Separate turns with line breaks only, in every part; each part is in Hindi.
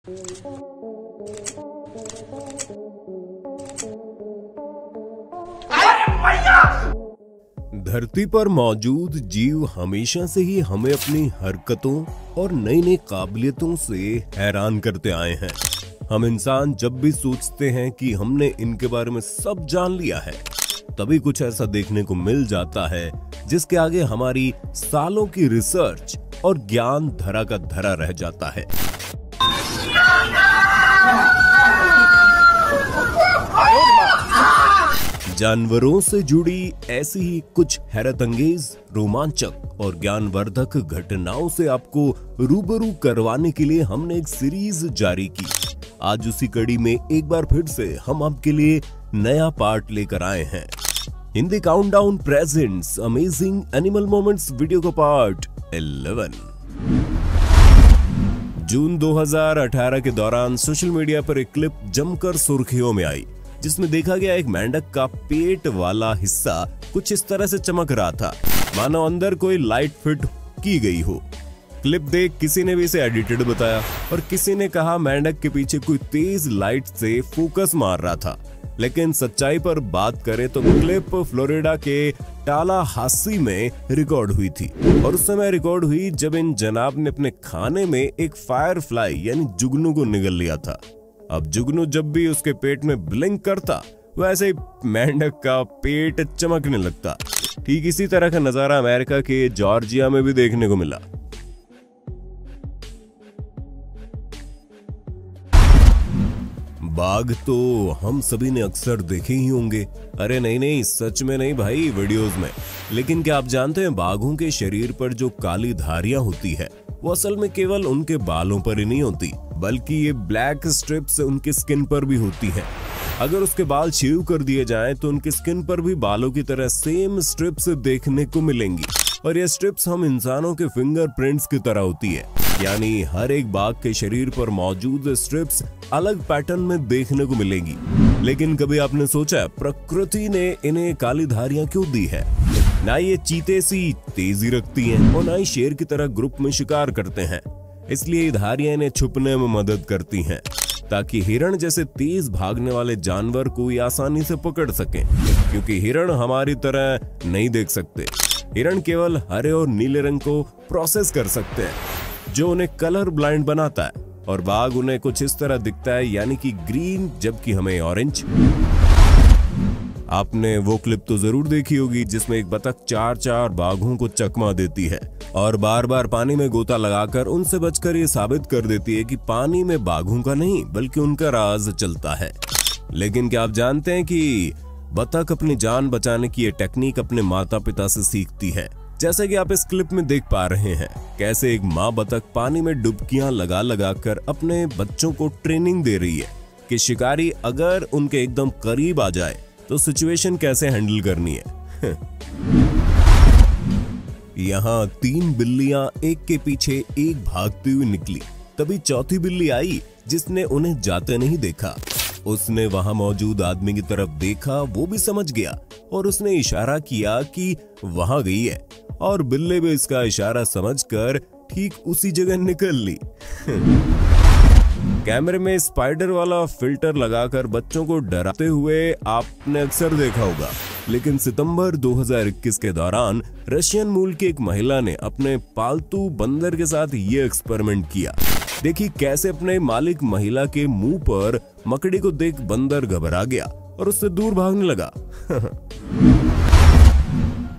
धरती पर मौजूद जीव हमेशा से ही हमें अपनी हरकतों और नई नई काबिलियतों से हैरान करते आए हैं। हम इंसान जब भी सोचते हैं कि हमने इनके बारे में सब जान लिया है, तभी कुछ ऐसा देखने को मिल जाता है जिसके आगे हमारी सालों की रिसर्च और ज्ञान धरा का धरा रह जाता है। जानवरों से जुड़ी ऐसी ही कुछ हैरतअंगेज, रोमांचक और ज्ञानवर्धक घटनाओं से आपको रूबरू करवाने के लिए हमने एक सीरीज जारी की। आज उसी कड़ी में एक बार फिर से हम आपके लिए नया पार्ट लेकर आए हैं। Hindi countdown presents amazing animal moments video का पार्ट 11। जून 2018 के दौरान सोशल मीडिया पर एक क्लिप जमकर सुर्खियों में आई, जिसमें देखा गया एक मेंढक का पेट वाला हिस्सा कुछ इस तरह से चमक रहा था, मानो अंदर कोई लाइट फिट की गई हो। क्लिप देख किसी ने भी इसे एडिटेड बताया और किसी ने कहा मेंढक के पीछे कोई तेज लाइट से फोकस मार रहा था। लेकिन सच्चाई पर बात करें तो क्लिप फ्लोरिडा के टालाहासी में रिकॉर्ड हुई थी और उस समय रिकॉर्ड हुई जब इन जनाब ने अपने खाने में एक फायर फ्लाई यानी जुगनू को निगल लिया था। अब जुगनू जब भी उसके पेट में ब्लिंक करता, वैसे ही मेंढक का पेट चमकने लगता। ठीक इसी तरह का नजारा अमेरिका के जॉर्जिया में भी देखने को मिला। बाघ तो हम सभी ने अक्सर देखे ही होंगे। अरे नहीं, सच में नहीं भाई, वीडियोस में। लेकिन क्या आप जानते हैं बाघों के शरीर पर जो काली धारियां होती है, वो असल में केवल उनके बालों पर ही नहीं होती, बल्कि ये ब्लैक स्ट्रिप्स उनकी स्किन पर भी होती है। अगर उसके बाल शेव कर दिए जाएं तो उनकी स्किन पर भी बालों की तरह सेम स्ट्रिप्स देखने को मिलेंगी। और ये स्ट्रिप्स हम इंसानों के फिंगरप्रिंट्स की तरह होती है, यानी हर एक बाघ के शरीर पर मौजूद स्ट्रिप्स अलग पैटर्न में देखने को मिलेगी। लेकिन कभी आपने सोचा प्रकृति ने इन्हें काली धारियां क्यों दी है? ना ये चीते सी तेजी रखती हैं और ना ही शेर की तरह ग्रुप में शिकार करते हैं, इसलिए धारियां इन्हें छुपने में मदद करती हैं, ताकि हिरण जैसे तेज भागने वाले जानवर को आसानी से पकड़ सकें। क्योंकि हिरण हमारी तरह नहीं देख सकते, हिरण केवल हरे और नीले रंग को प्रोसेस कर सकते हैं, जो उन्हें कलर ब्लाइंड बनाता है, और बाघ उन्हें कुछ इस तरह दिखता है, यानी कि ग्रीन, जबकि हमें ऑरेंज। आपने वो क्लिप तो जरूर देखी होगी जिसमें एक बतख चार बाघों को चकमा देती है और बार बार पानी में गोता लगाकर उनसे बचकर ये साबित कर देती है कि पानी में बाघों का नहीं बल्कि उनका राज चलता है। लेकिन क्या आप जानते हैं कि बतख अपनी जान बचाने की ये टेक्निक अपने माता पिता से सीखती है। जैसे कि आप इस क्लिप में देख पा रहे हैं, कैसे एक माँ बतख पानी में डुबकियां लगा कर अपने बच्चों को ट्रेनिंग दे रही है कि शिकारी अगर उनके एकदम करीब आ जाए तो सिचुएशन कैसे हैंडल करनी है। यहाँ 3 बिल्लियां एक के पीछे एक भागती हुई निकली। तभी चौथी बिल्ली आई जिसने उन्हें जाते नहीं देखा। उसने वहां मौजूद आदमी की तरफ देखा, वो भी समझ गया और उसने इशारा किया कि वहां गई है, और बिल्ली भी इसका इशारा समझकर ठीक उसी जगह निकल ली। कैमरे में स्पाइडर वाला फिल्टर लगाकर बच्चों को डराते हुए आपने अक्सर देखा होगा। लेकिन सितंबर 2021 के दौरान रशियन मूल की एक महिला ने अपने पालतू बंदर के साथ ये एक्सपेरिमेंट किया। देखिए कैसे अपने मालिक महिला के मुंह पर मकड़ी को देख बंदर घबरा गया और उससे दूर भागने लगा।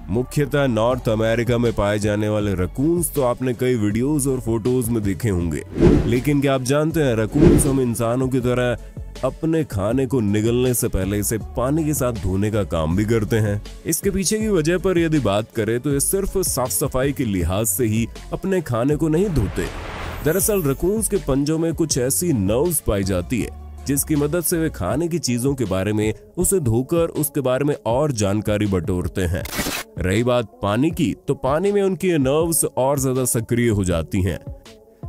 मुख्यतः नॉर्थ अमेरिका में पाए जाने वाले रकून्स तो आपने कई वीडियोस और फोटोज में देखे होंगे। लेकिन क्या आप जानते हैं रकून्स हम इंसानों की तरह अपने खाने को निगलने से पहले इसे पानी के साथ धोने का काम भी करते हैं। इसके पीछे की वजह पर यदि बात करें तो ये सिर्फ साफ सफाई के लिहाज से ही अपने खाने को नहीं धोते। दरअसल रकून्स के पंजों में कुछ ऐसी नर्व्स पाई जाती है जिसकी मदद से वे खाने की चीजों के बारे में उसे धोकर उसके बारे में और जानकारी बटोरते हैं। रही बात पानी की, तो पानी में उनकी नर्व्स और ज्यादा सक्रिय हो जाती हैं।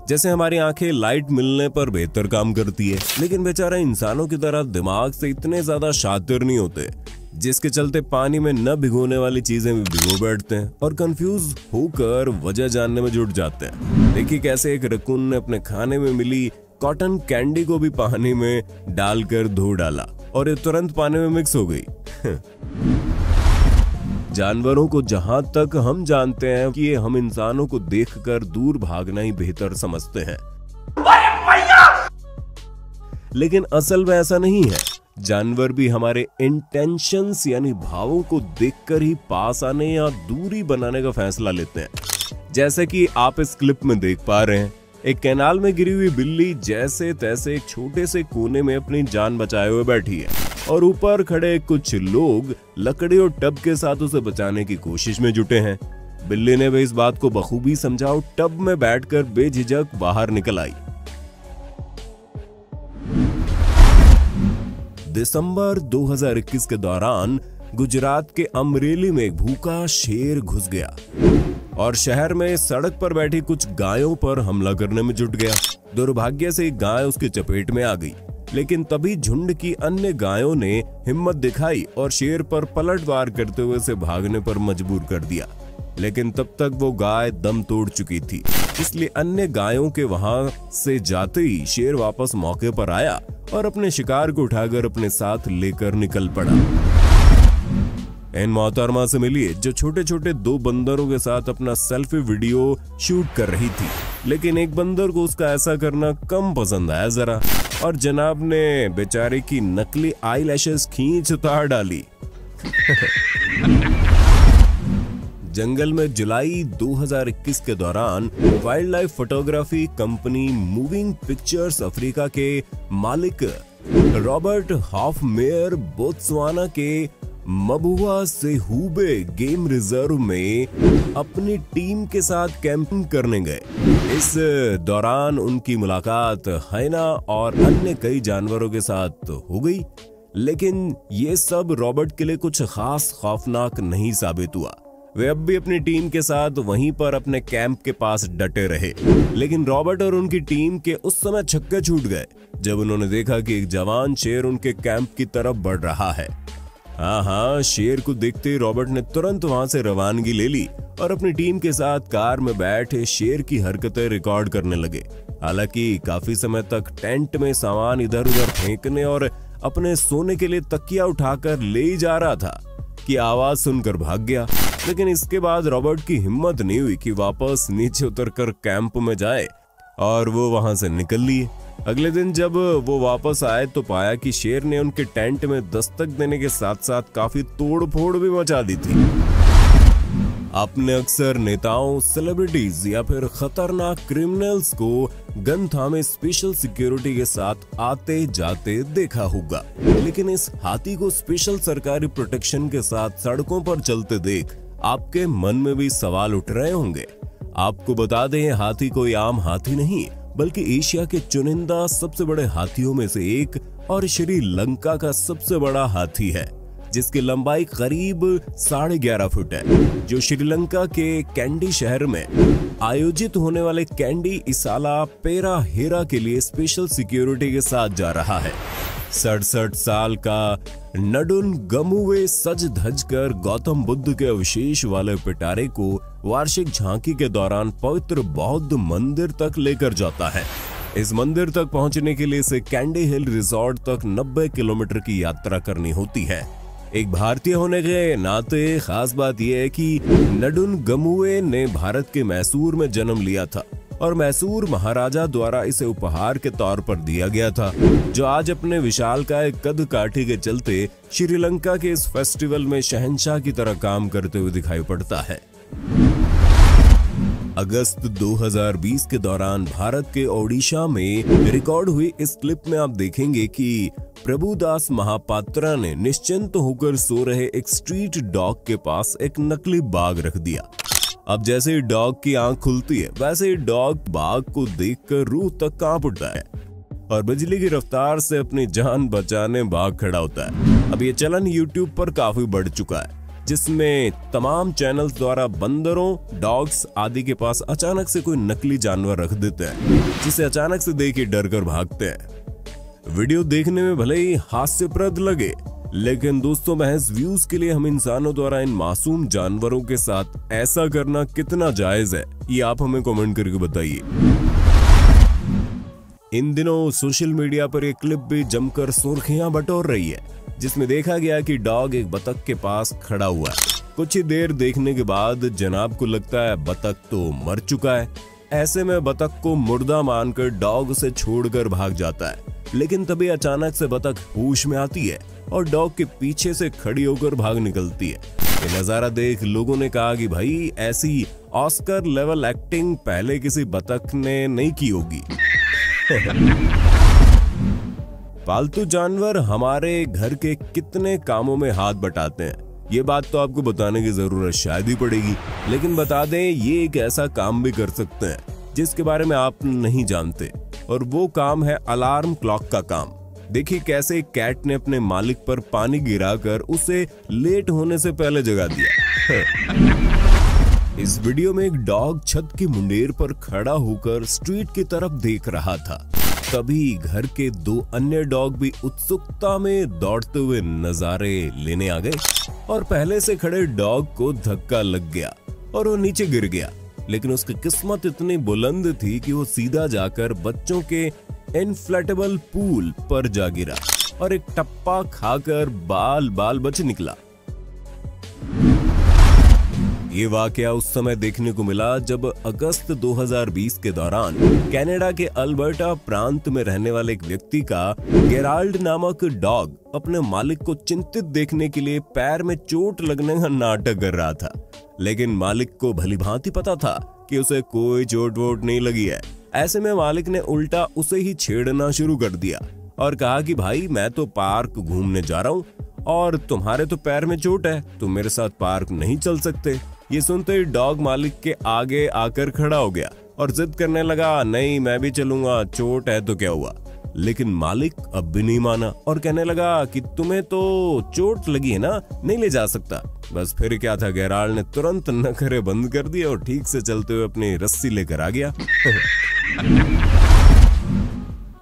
जैसे हमारी आंखें लाइट मिलने पर बेहतर काम करती है, लेकिन बेचारा इंसानों की तरह दिमाग से इतने ज्यादा शातिर नहीं होते, जिसके चलते पानी में न भिगोने वाली चीजें भी भिगो बैठते हैं और कंफ्यूज होकर वजह जानने में जुट जाते हैं। देखिए कैसे एक रकून ने अपने खाने में मिली कॉटन कैंडी को भी पानी में डालकर धो डाला और ये तुरंत पानी में मिक्स हो गई। जानवरों को जहां तक हम जानते हैं कि ये हम इंसानों को देखकर दूर भागना ही बेहतर समझते हैं, लेकिन असल में ऐसा नहीं है। जानवर भी हमारे इंटेंशंस यानी भावों को देखकर ही पास आने या दूरी बनाने का फैसला लेते हैं। जैसे कि आप इस क्लिप में देख पा रहे हैं, एक कैनाल में गिरी हुई बिल्ली जैसे तैसे एक छोटे से कोने में अपनी जान बचाए हुए बैठी है और ऊपर खड़े कुछ लोग लकड़ी और टब के साथ उसे बचाने की कोशिश में जुटे हैं। बिल्ली ने भी इस बात को बखूबी समझा और टब में बैठकर बेझिझक बाहर निकल आई। दिसंबर 2021 के दौरान गुजरात के अमरेली में एक भूखा शेर घुस गया और शहर में सड़क पर बैठी कुछ गायों पर हमला करने में जुट गया। दुर्भाग्य से एक गाय उसकी चपेट में आ गई, लेकिन तभी झुंड की अन्य गायों ने हिम्मत दिखाई और शेर पर पलटवार करते हुए उसे भागने पर मजबूर कर दिया। लेकिन तब तक वो गाय दम तोड़ चुकी थी, इसलिए अन्य गायों के वहां से जाते ही शेर वापस मौके पर आया और अपने शिकार को उठाकर अपने साथ लेकर निकल पड़ा। इन मोहतरमा से मिलिए जो छोटे छोटे दो बंदरों के साथ अपना सेल्फी वीडियो शूट कर रही थी, लेकिन एक बंदर को उसका ऐसा करना कम पसंद आया जरा, और जनाब ने बेचारे की नकली आईलैशेस खींच उतार डाली। जंगल में जुलाई 2021 के दौरान wild life photography company moving pictures Africa के मालिक रॉबर्ट हॉफमेयर बोत्सवाना के मबुआ से हुबे गेम रिजर्व में अपनी टीम के साथ कैंपिंग करने गए। इस दौरान उनकी मुलाकात हाइना और अन्य कई जानवरों के साथ हो गई, लेकिन ये सब रॉबर्ट के लिए कुछ खास खौफनाक नहीं साबित हुआ। वे अब भी अपनी टीम के साथ वहीं पर अपने कैंप के पास डटे रहे, लेकिन रॉबर्ट और उनकी टीम के उस समय छक्के छूट गए जब उन्होंने देखा कि एक जवान शेर उनके कैंप की तरफ बढ़ रहा है। हाँ, शेर को देखते ही रॉबर्ट ने तुरंत वहां से रवानगी ले ली और अपनी टीम के साथ कार में बैठे शेर की हरकतें रिकॉर्ड करने लगे। हालांकि काफी समय तक टेंट में सामान इधर उधर फेंकने और अपने सोने के लिए तकिया उठाकर ले ही जा रहा था कि आवाज सुनकर भाग गया। लेकिन इसके बाद रॉबर्ट की हिम्मत नहीं हुई कि वापस नीचे उतरकर कैंप में जाए और वो वहां से निकल लिए। अगले दिन जब वो वापस आए तो पाया कि शेर ने उनके टेंट में दस्तक देने के साथ साथ काफी तोड़-फोड़ भी मचा दी थी। आपने अक्सर नेताओं, सेलिब्रिटीज या फिर खतरनाक क्रिमिनल्स को गन थामे स्पेशल सिक्योरिटी के साथ आते जाते देखा होगा, लेकिन इस हाथी को स्पेशल सरकारी प्रोटेक्शन के साथ सड़कों पर चलते देख आपके मन में भी सवाल उठ रहे होंगे। आपको बता दें, हाथी कोई आम हाथी नहीं बल्कि एशिया के चुनिंदा सबसे बड़े हाथियों में से एक और श्रीलंका का सबसे बड़ा हाथी है, जिसकी लंबाई करीब 11.5 फुट है, जो श्रीलंका के कैंडी शहर में आयोजित होने वाले कैंडी इसाला पेरा हेरा के लिए स्पेशल सिक्योरिटी के साथ जा रहा है। 67 साल का नडुन गमुवे सज धज कर गौतम बुद्ध के अवशेष वाले पिटारे को वार्षिक झांकी के दौरान पवित्र बौद्ध मंदिर तक लेकर जाता है। इस मंदिर तक पहुंचने के लिए इसे कैंडी हिल रिजॉर्ट तक 90 किलोमीटर की यात्रा करनी होती है। एक भारतीय होने के नाते खास बात यह है कि नडुन गमुवे ने भारत के मैसूर में जन्म लिया था और मैसूर महाराजा द्वारा इसे उपहार के तौर पर दिया गया था, जो आज अपने विशालकाय कद काठी के चलते श्रीलंका के इस फेस्टिवल में शहंशाह की तरह काम करते हुए दिखाई पड़ता है। अगस्त 2020 के दौरान भारत के ओडिशा में रिकॉर्ड हुई इस क्लिप में आप देखेंगे कि प्रभुदास महापात्रा ने निश्चिंत होकर सो रहे एक स्ट्रीट डॉग के पास एक नकली बाघ रख दिया। अब जैसे ही डॉग की आंख खुलती है, वैसे ही डॉग बाघ को देखकर रूह तक कांप उठता है और बिजली की रफ्तार से अपनी जान बचाने भाग खड़ा होता है। अब ये चलन YouTube पर काफी बढ़ चुका है, जिसमें तमाम चैनल्स द्वारा बंदरों, डॉग्स आदि के पास अचानक से कोई नकली जानवर रख देते हैं, जिसे अचानक से देख के डर कर भागते हैं। वीडियो देखने में भले ही हास्यप्रद लगे, लेकिन दोस्तों महज व्यूज के लिए हम इंसानों द्वारा इन मासूम जानवरों के साथ ऐसा करना कितना जायज है, ये आप हमें कमेंट करके बताइए। इन दिनों सोशल मीडिया पर एक क्लिप भी जमकर सुर्खियां बटोर रही है, जिसमें देखा गया कि डॉग एक बतख के पास खड़ा हुआ है। कुछ ही देर देखने के बाद जनाब को लगता है बतख तो मर चुका है। ऐसे में बतख को मुर्दा मानकर डॉग उसे छोड़कर भाग जाता है, लेकिन तभी अचानक से बतख होश में आती है और डॉग के पीछे से खड़ी होकर भाग निकलती है। ये नजारा देख लोगों ने कहा कि भाई ऐसी ऑस्कर लेवल एक्टिंग पहले किसी बतख ने नहीं की होगी। पालतू जानवर हमारे घर के कितने कामों में हाथ बटाते हैं, ये बात तो आपको बताने की जरूरत शायद ही पड़ेगी, लेकिन बता दें ये एक ऐसा काम भी कर सकते हैं जिसके बारे में आप नहीं जानते, और वो काम है अलार्म क्लॉक का काम। देखिए कैसे कैट ने अपने मालिक पर पानी गिराकर उसे लेट होने से पहले जगा दिया। इस वीडियो में एक डॉग छत की मुंडेर पर खड़ा होकर स्ट्रीट की तरफ देख रहा था। तभी घर के 2 अन्य डॉग भी उत्सुकता में दौड़ते हुए नजारे लेने आ गए और पहले से खड़े डॉग को धक्का लग गया और वो नीचे गिर गया, लेकिन उसकी किस्मत इतनी बुलंद थी कि वो सीधा जाकर बच्चों के इन्फ्लेटेबल पूल पर जा गिरा और एक टप्पा खाकर बाल बाल बच निकला। ये वाकया उस समय देखने को मिला जब अगस्त 2020 के दौरान कनाडा के अल्बर्टा प्रांत में रहने वाले एक व्यक्ति का गेराल्ड नामक डॉग अपने मालिक को चिंतित देखने के लिए पैर में चोट लगने का नाटक कर रहा था, लेकिन मालिक को भलीभांति पता था कि उसे कोई चोट वोट नहीं लगी है। ऐसे में मालिक ने उल्टा उसे ही छेड़ना शुरू कर दिया और कहा कि भाई मैं तो पार्क घूमने जा रहा हूँ और तुम्हारे तो पैर में चोट है, तुम मेरे साथ पार्क नहीं चल सकते। ये सुनते ही डॉग मालिक के आगे आकर खड़ा हो गया और जिद करने लगा, नहीं मैं भी चलूंगा, चोट है तो क्या हुआ। लेकिन मालिक अब भी नहीं माना और कहने लगा कि तुम्हें तो चोट लगी है ना, नहीं ले जा सकता। बस फिर क्या था, गेराल्ड ने तुरंत नखरे बंद कर दिए और ठीक से चलते हुए अपनी रस्सी लेकर आ गया।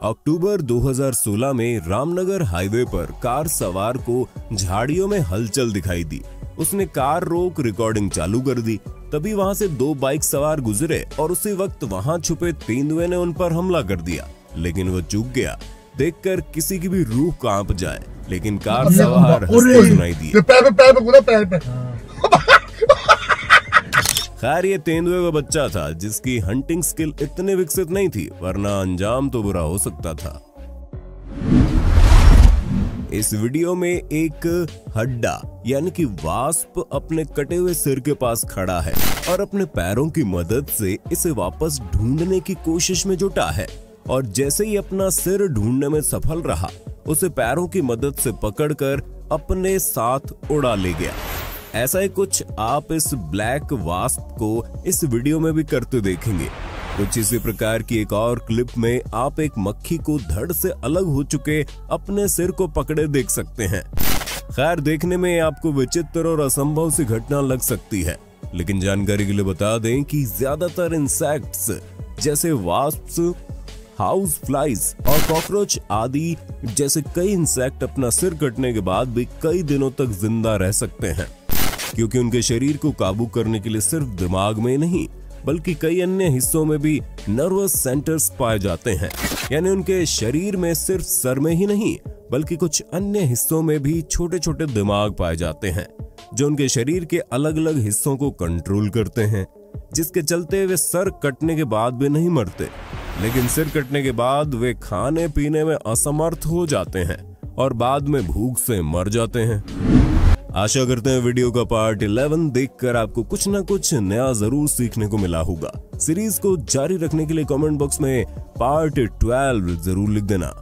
अक्टूबर 2016 में रामनगर हाईवे पर कार सवार को झाड़ियों में हलचल दिखाई दी। उसने कार रोक रिकॉर्डिंग चालू कर दी। तभी वहां से 2 बाइक सवार गुजरे और उसी वक्त वहां छुपे तेंदुए ने उन पर हमला कर दिया, लेकिन वो चूक गया। देखकर किसी की भी रूह कांप जाए, लेकिन कार सवार हंसते सुनाई दिए। खैर ये तेंदुए का बच्चा था जिसकी हंटिंग स्किल इतनी विकसित नहीं थी, वरना अंजाम तो बुरा हो सकता था। इस वीडियो में एक हड्डा यानी कि वास्प अपने कटे हुए सिर के पास खड़ा है और अपने पैरों की मदद से इसे वापस ढूंढने की कोशिश में जुटा है, और जैसे ही अपना सिर ढूंढने में सफल रहा, उसे पैरों की मदद से पकड़कर अपने साथ उड़ा ले गया। ऐसा ही कुछ आप इस ब्लैक वास्प को इस वीडियो में भी करते देखेंगे। कुछ इसी प्रकार की एक और क्लिप में आप एक मक्खी को धड़ से अलग हो चुके अपने सिर को पकड़े देख सकते हैं। खैर देखने में आपको विचित्र और असंभव सी घटना लग सकती है, लेकिन जानकारी के लिए बता दें कि ज्यादातर इंसेक्ट्स जैसे वास्प्स, हाउस फ्लाइज और कॉकरोच आदि जैसे कई इंसेक्ट अपना सिर कटने के बाद भी कई दिनों तक जिंदा रह सकते हैं, क्योंकि उनके शरीर को काबू करने के लिए सिर्फ दिमाग में नहीं बल्कि कई अन्य हिस्सों में भी नर्वस सेंटर्स पाए जाते हैं। यानी उनके शरीर में सिर्फ सर में ही नहीं बल्कि कुछ अन्य हिस्सों में भी छोटे छोटे दिमाग पाए जाते हैं, जो उनके शरीर के अलग अलग हिस्सों को कंट्रोल करते हैं, जिसके चलते वे सर कटने के बाद भी नहीं मरते, लेकिन सिर कटने के बाद वे खाने पीने में असमर्थ हो जाते हैं और बाद में भूख से मर जाते हैं। आशा करते हैं वीडियो का पार्ट 11 देखकर आपको कुछ ना कुछ नया जरूर सीखने को मिला होगा। सीरीज को जारी रखने के लिए कमेंट बॉक्स में पार्ट 12 जरूर लिख देना।